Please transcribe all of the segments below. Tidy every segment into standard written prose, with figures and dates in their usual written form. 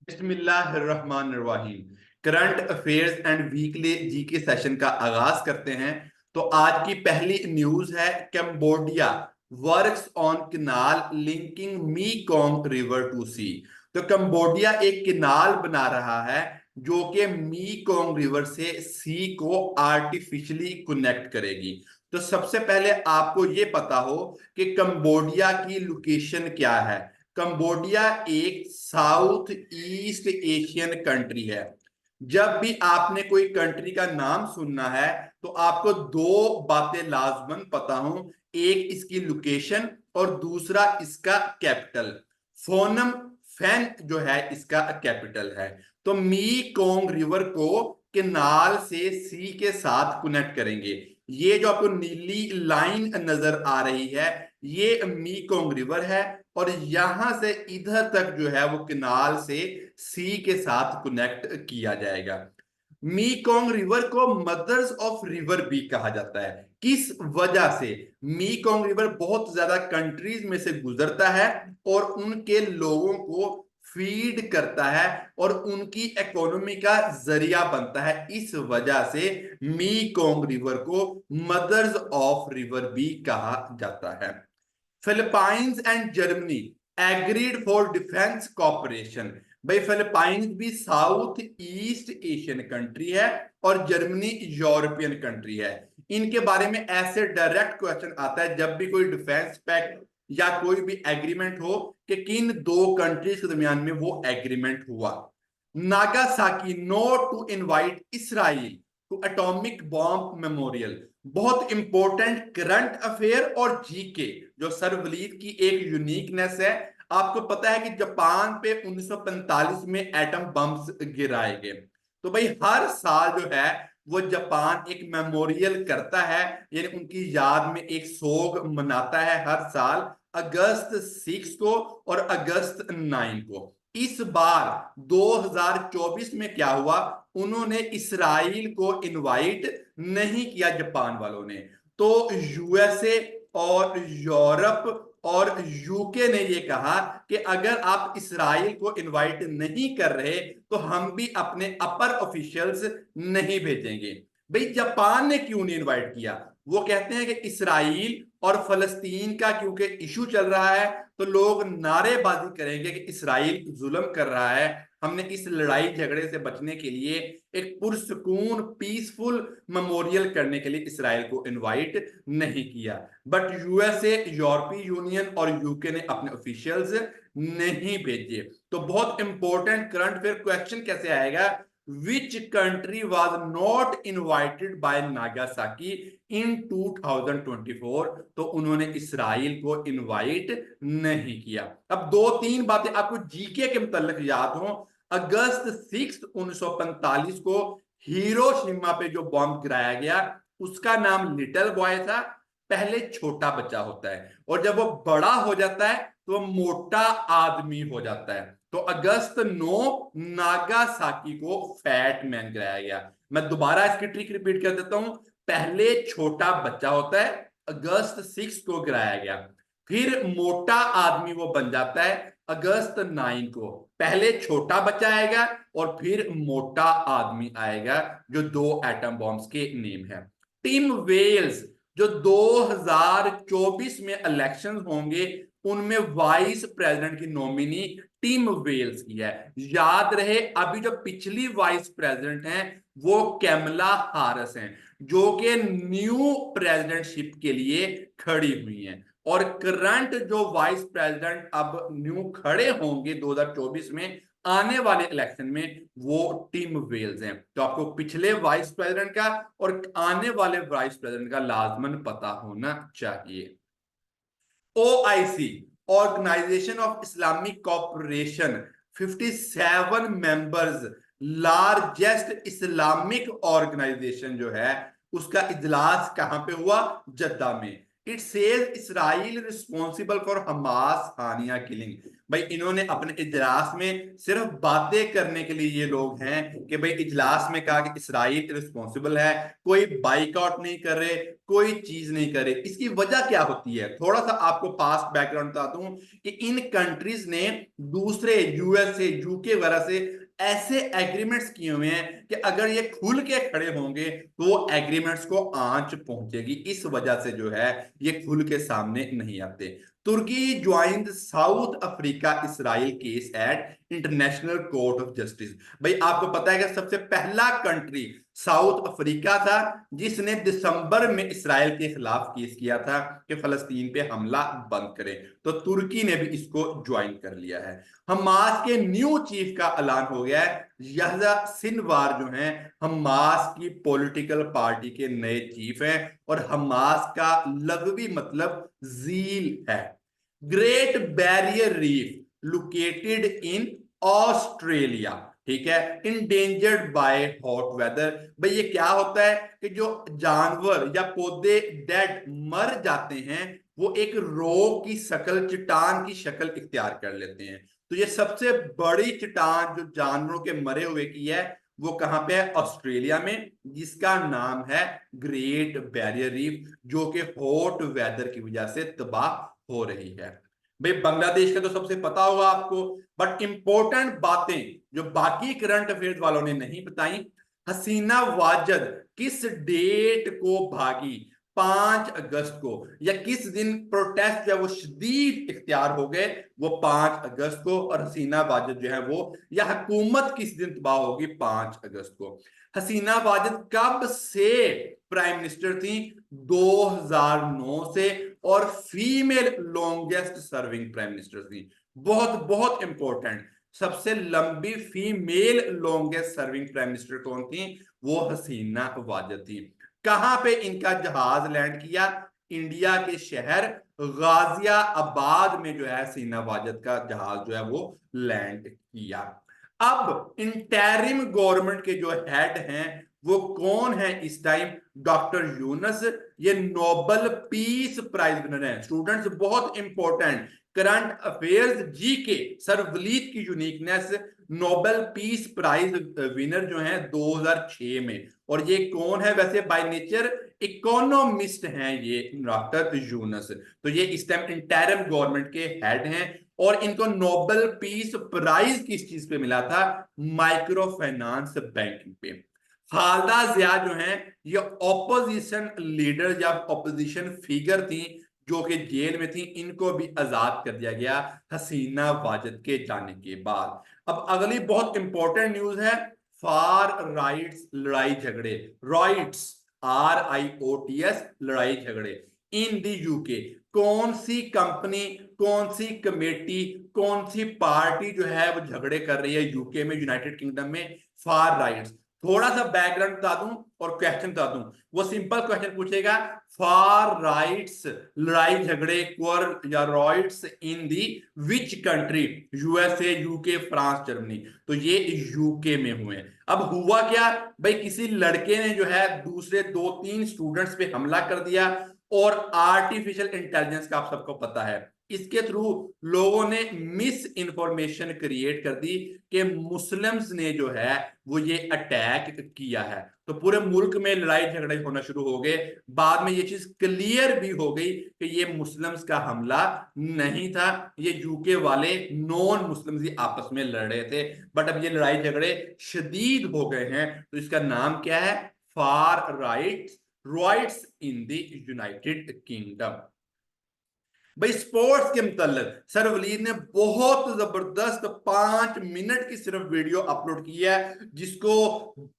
बिस्मिल्लाहिर्रहमानिर्रहीम। Current affairs and weekly GK session का आगाज करते हैं। तो आज की पहली न्यूज है, Cambodia works on canal linking Mekong river to sea. तो कंबोडिया एक किनाल बना रहा है जो कि मीकोंग रिवर से सी को आर्टिफिशियली कनेक्ट करेगी। तो सबसे पहले आपको यह पता हो कि कंबोडिया की लोकेशन क्या है। कंबोडिया एक साउथ ईस्ट एशियन कंट्री है। जब भी आपने कोई कंट्री का नाम सुनना है तो आपको दो बातें लाजमन पता हो, एक इसकी लोकेशन और दूसरा इसका कैपिटल। फोनम फैन जो है इसका कैपिटल है। तो मी कोंग रिवर को केनाल से सी के साथ कनेक्ट करेंगे। ये जो आपको नीली लाइन नजर आ रही है ये मी कोंग रिवर है और यहां से इधर तक जो है वो केनाल से सी के साथ कनेक्ट किया जाएगा। मीकोंग रिवर को मदर्स ऑफ रिवर भी कहा जाता है। किस वजह से? मीकोंग रिवर बहुत ज्यादा कंट्रीज में से गुजरता है और उनके लोगों को फीड करता है और उनकी इकोनॉमी का जरिया बनता है। इस वजह से मीकोंग रिवर को मदर्स ऑफ रिवर भी कहा जाता है। Philippines and Germany agreed for defence cooperation. भाई फिलीपाइंस भी साउथ ईस्ट एशियन कंट्री है और जर्मनी यूरोपियन कंट्री है। इनके बारे में ऐसे डायरेक्ट क्वेश्चन आता है जब भी कोई डिफेंस पैक्ट या कोई भी एग्रीमेंट हो कि किन दो कंट्रीज के दरमियान में वो एग्रीमेंट हुआ। Nagasaki not to invite Israel to atomic bomb memorial. बहुत इंपॉर्टेंट करंट अफेयर और जीके जो सरवलीद की एक यूनिकनेस है। आपको पता है कि जापान पे 1945 में एटम बम्स गिराए गए। तो भाई हर साल जो है वो जापान एक मेमोरियल करता है, यानी उनकी याद में एक सोग मनाता है हर साल अगस्त 6 को और अगस्त 9 को। इस बार 2024 में क्या हुआ, उन्होंने इसराइल को इनवाइट नहीं किया जापान वालों ने। तो यूएसए और यूरोप और यूके ने ये कहा कि अगर आप इसराइल को इनवाइट नहीं कर रहे तो हम भी अपने अपर ऑफिशियल्स नहीं भेजेंगे। भाई जापान ने क्यों नहीं इनवाइट किया? वो कहते हैं कि इसराइल और फलस्तीन का क्योंकि इशू चल रहा है तो लोग नारेबाजी करेंगे कि इसराइल जुल्म कर रहा है। हमने इस लड़ाई झगड़े से बचने के लिए एक पुरसकून पीसफुल मेमोरियल करने के लिए इसराइल को इनवाइट नहीं किया। बट यूएसए, यूरोपीय यूनियन और यूके ने अपने ऑफिशियल्स नहीं भेजे। तो बहुत इंपॉर्टेंट करंट अफेयर क्वेश्चन कैसे आएगा, which country was not invited by Nagasaki in 2024? तो उन्होंने इसराइल को इनवाइट नहीं किया। अब दो तीन बातें आपको जीके के मुतालिक याद हो। अगस्त 6 1945 को हिरोशिमा पे जो बॉम्ब गिराया गया उसका नाम लिटिल बॉय था। पहले छोटा बच्चा होता है और जब वो बड़ा हो जाता है तो वो मोटा आदमी हो जाता है। तो अगस्त 9 नागासाकी को फैट मैन गिराया गया। मैं दोबारा इसकी ट्रिक रिपीट कर देता हूं। पहले छोटा बच्चा होता है, अगस्त 6 को गिराया गया। फिर मोटा आदमी वो बन जाता है अगस्त 9 को। पहले छोटा बच्चा आएगा और फिर मोटा आदमी आएगा, जो दो एटम बॉम्ब्स के नेम है। टिम वेल्स जो 2024 में इलेक्शन होंगे उनमें वाइस प्रेसिडेंट की नॉमिनी टिम वेल्स की है। याद रहे अभी जो पिछली वाइस प्रेसिडेंट हैं वो कैमला हारिस हैं जो कि न्यू प्रेसिडेंटशिप के लिए खड़ी हुई हैं। और करंट जो वाइस प्रेसिडेंट अब न्यू खड़े होंगे 2024 में आने वाले इलेक्शन में वो टिम वेल्स हैं। तो आपको पिछले वाइस प्रेसिडेंट का और आने वाले वाइस प्रेसिडेंट का लाजमन पता होना चाहिए। OIC organisation of Islamic cooperation 57 members largest Islamic organisation जो है उसका इजलास कहां पे हुआ? जद्दा में। It says Israel responsible for Hamas Haniyeh killing. भाई इन्होंने अपने इजलास में सिर्फ बातें करने के लिए ये लोग हैं कि भाई इजलास में कहा कि इसराइल रिस्पॉन्सिबल है, कोई बाइकआउट नहीं कर रहे, कोई चीज नहीं करे। इसकी वजह क्या होती है, थोड़ा सा आपको पास्ट बैकग्राउंड बताता हूं कि इन कंट्रीज ने दूसरे यूएसए यूके वगैरह से ऐसे एग्रीमेंट्स किए हुए हैं कि अगर ये खुल के खड़े होंगे तो वो एग्रीमेंट्स को आंच पहुंचेगी, इस वजह से जो है ये खुल के सामने नहीं आते। Turkey joined South Africa Israel case at international court of justice. भाई आपको पता है कि सबसे पहला कंट्री साउथ अफ्रीका था जिसने दिसंबर में इसराइल के खिलाफ केस किया था कि फलस्तीन पे हमला बंद करें, तो तुर्की ने भी इसको ज्वाइन कर लिया है। हमास के न्यू चीफ का ऐलान हो गया है, यहया सिनवार जो हैं हमास की पॉलिटिकल पार्टी के नए चीफ हैं, और हमास का लग़वी मतलब जील है। Great barrier reef located in Australia, ठीक है, इंडेंजर्ड बाय हॉट वेदर। भाई ये क्या होता है कि जो जानवर या पौधे डेड मर जाते हैं वो एक रॉक की शक्ल, चट्टान की शक्ल इख्तियार कर लेते हैं। तो ये सबसे बड़ी चट्टान जो जानवरों के मरे हुए की है वो कहां पे है, ऑस्ट्रेलिया में, जिसका नाम है ग्रेट बैरियर रीफ, जो कि हॉट वेदर की वजह से तबाह हो रही है। भाई बांग्लादेश का तो सबसे पता होगा आपको, बट इंपॉर्टेंट बातें जो बाकी करंट अफेयर्स वालों ने नहीं बताई, हसीना वाजद किस डेट को भागी, 5 अगस्त को, या किस दिन प्रोटेस्ट जो है वो शदीद इख्तियार हो गए, वो 5 अगस्त को, और हसीना वाजद जो है वो, या हुकूमत किस दिन तबाह होगी, 5 अगस्त को। हसीना वाजद कब से प्राइम मिनिस्टर थी, 2009 से, और female longest serving prime minister थी। बहुत बहुत इंपॉर्टेंट, सबसे लंबी female longest serving prime minister कौन थी, वो हसीना वाजद थी। कहां पे इनका जहाज लैंड किया, इंडिया के शहर गाजियाबाद में जो है हसीना वाजद का जहाज जो है वो लैंड किया। अब इंटरिम गवर्नमेंट के जो हेड हैं वो कौन है इस टाइम, डॉक्टर यूनस, ये नोबेल पीस प्राइज विनर हैं। स्टूडेंट्स बहुत important, current affairs G K सरवलीद की uniqueness, Nobel peace prize winner जो हैं 2006 में, और ये कौन है, वैसे बाय नेचर इकोनॉमिस्ट हैं ये डॉक्टर यूनस। तो ये इस टाइम इंटरिम गवर्नमेंट के हेड हैं, और इनको नोबेल पीस प्राइज किस चीज पे मिला था, माइक्रो फाइनेंस बैंकिंग पे। खालदा जिया जो हैं ये ऑपोजिशन लीडर या ऑपोजिशन फिगर थी जो कि जेल में थी, इनको भी आजाद कर दिया गया हसीना वाजद के जाने के बाद। अब अगली बहुत इंपॉर्टेंट न्यूज है, फार राइट्स लड़ाई झगड़े, राइट्स RIOTS लड़ाई झगड़े इन दी यूके। कौन सी कंपनी, कौन सी कमेटी, कौन सी पार्टी जो है वो झगड़े कर रही है यूके में, यूनाइटेड किंगडम में, फार राइट्स। थोड़ा सा बैकग्राउंड बता दूं और क्वेश्चन बता दूं, वो सिंपल क्वेश्चन पूछेगा, फार राइट्स लड़ाई झगड़े या rights in the which country, USA UK France Germany, तो ये यूके में हुए। अब हुआ क्या भाई, किसी लड़के ने जो है दूसरे 2-3 स्टूडेंट्स पे हमला कर दिया, और आर्टिफिशियल इंटेलिजेंस का आप सबको पता है, इसके थ्रू लोगों ने मिस इंफॉर्मेशन क्रिएट कर दी कि मुस्लिम्स ने जो है वो ये अटैक किया है, तो पूरे मुल्क में लड़ाई झगड़े होना शुरू हो गए। बाद में ये चीज क्लियर भी हो गई कि ये मुस्लिम्स का हमला नहीं था, ये यूके वाले नॉन मुस्लिम्स ही आपस में लड़ रहे थे। बट अब ये लड़ाई झगड़े शदीद हो गए हैं, तो इसका नाम क्या है, far rights in the United Kingdom. भाई स्पोर्ट्स के मतलब सर वलीद ने बहुत जबरदस्त 5 मिनट की सिर्फ वीडियो अपलोड की है, जिसको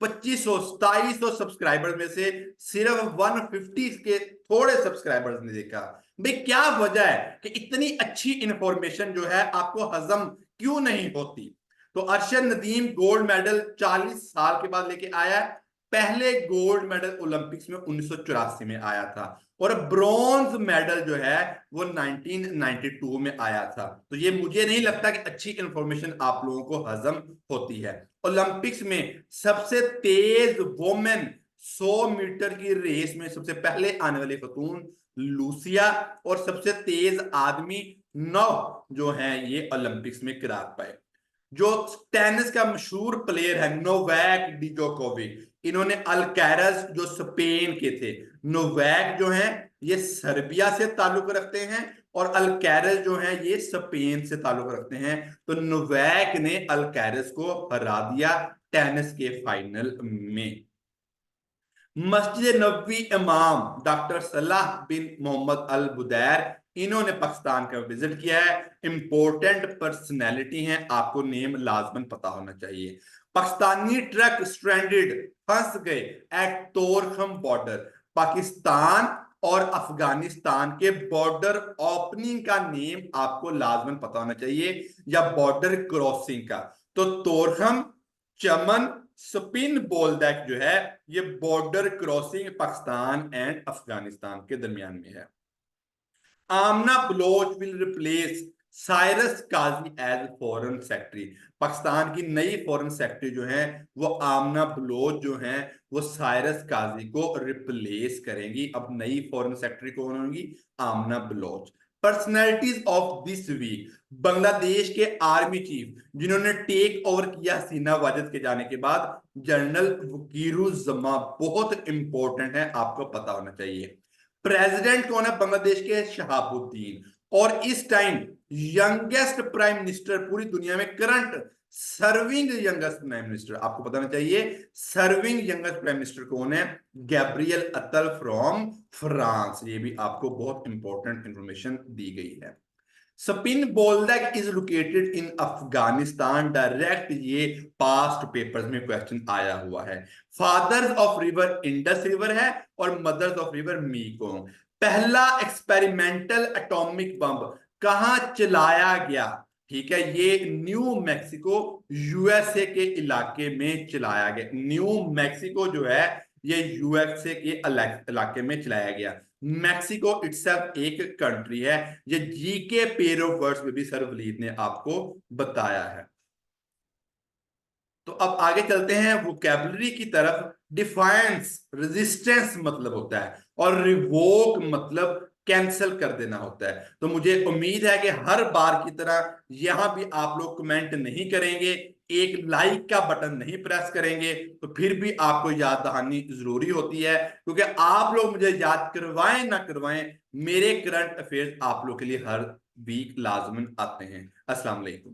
2500-2700 सब्सक्राइबर में से सिर्फ 150 के थोड़े सब्सक्राइबर्स ने देखा। भाई क्या वजह है कि इतनी अच्छी इंफॉर्मेशन जो है आपको हजम क्यों नहीं होती। तो अरशद नदीम गोल्ड मेडल 40 साल के बाद लेके आया है, पहले गोल्ड मेडल ओलंपिक्स में 1984 में आया था, और ब्रॉन्ज मेडल जो है वो 1992 में आया था। तो ये मुझे नहीं लगता कि अच्छी इंफॉर्मेशन आप लोगों को हजम होती है। ओलंपिक्स में सबसे तेज वोमेन 100 मीटर की रेस में सबसे पहले आने वाली खतून लूसिया, और सबसे तेज आदमी 9 जो हैं ये ओलंपिक्स में किरार पाए। जो टेनिस का मशहूर प्लेयर है नोवैक डिजोकोविक, इन्होंने अल्कैरस जो स्पेन के थे, नोवैक जो है ये सर्बिया से ताल्लुक रखते हैं और अल्कैरस जो है ये स्पेन से ताल्लुक रखते हैं। तो नोवैक ने अल्कैरस को हरा दिया टेनिस के फाइनल में। मस्जिद नबवी इमाम डॉक्टर सलाह बिन मोहम्मद अल बुदैर, इन्होंने पाकिस्तान का विजिट किया है। इंपॉर्टेंट पर्सनैलिटी हैं, आपको नेम लाजमन पता होना चाहिए। पाकिस्तानी ट्रक स्ट्रैंडेड, फंस गए एट तोरखम बॉर्डर। पाकिस्तान और अफगानिस्तान के बॉर्डर ओपनिंग का नेम आपको लाजमन पता होना चाहिए, या बॉर्डर क्रॉसिंग का। तो तोरखम, चमन, स्पिन बोलदैक जो है ये border crossing Pakistan and Afghanistan के दरमियान में है। Amna Baloch will replace Syrus Qazi as foreign secretary. Pakistan की नई फॉरेन सेक्रेटरी जो है वो आमना बलोच जो है वो साइरस काजी को रिप्लेस करेंगी। अब नई फॉरेन सेक्रेटरी कौन होंगी? Amna Baloch. Personalities of this week, Bangladesh के आर्मी चीफ जिन्होंने टेक ओवर किया हसीना वाजिद के जाने के बाद, जनरल वकीरुज्जमा, बहुत इंपॉर्टेंट है, आपको पता होना चाहिए। प्रेसिडेंट कौन है बांग्लादेश के? शहाबुद्दीन। और इस टाइम यंगेस्ट प्राइम मिनिस्टर पूरी दुनिया में, current serving youngest prime minister, आपको पता होना चाहिए सर्विंग यंगेस्ट प्राइम मिनिस्टर कौन है? गैब्रियल अतल फ्रॉम फ्रांस। ये भी आपको बहुत इंपॉर्टेंट इंफॉर्मेशन दी गई है। Spin Boldak is located in Afghanistan, direct ये पास्ट पेपर्स में क्वेश्चन आया हुआ है। Fathers of river Indus river है और मदर्स ऑफ रिवर मीकोंग। पहला एक्सपेरिमेंटल एटॉमिक बम कहां चलाया गया? ठीक है, ये न्यू मैक्सिको यूएसए के इलाके में चलाया गया। न्यू मैक्सिको जो है ये यूएसए के इलाके में चलाया गया। मैक्सिको इटसेल्फ एक कंट्री है। ये जीके पेयर ऑफ वर्ड्स में भी सर वलीद ने आपको बताया है। तो अब आगे चलते हैं वोकैबुलरी की तरफ। डिफाइंस रेजिस्टेंस मतलब होता है, और रिवोक मतलब कैंसिल कर देना होता है। तो मुझे उम्मीद है कि हर बार की तरह यहां भी आप लोग कमेंट नहीं करेंगे, एक लाइक का बटन नहीं प्रेस करेंगे, तो फिर भी आपको याद दहानी जरूरी होती है, क्योंकि आप लोग मुझे याद करवाएं ना करवाएं, मेरे करंट अफेयर्स आप लोग के लिए हर वीक लाजमन आते हैं। अस्सलाम वालेकुम।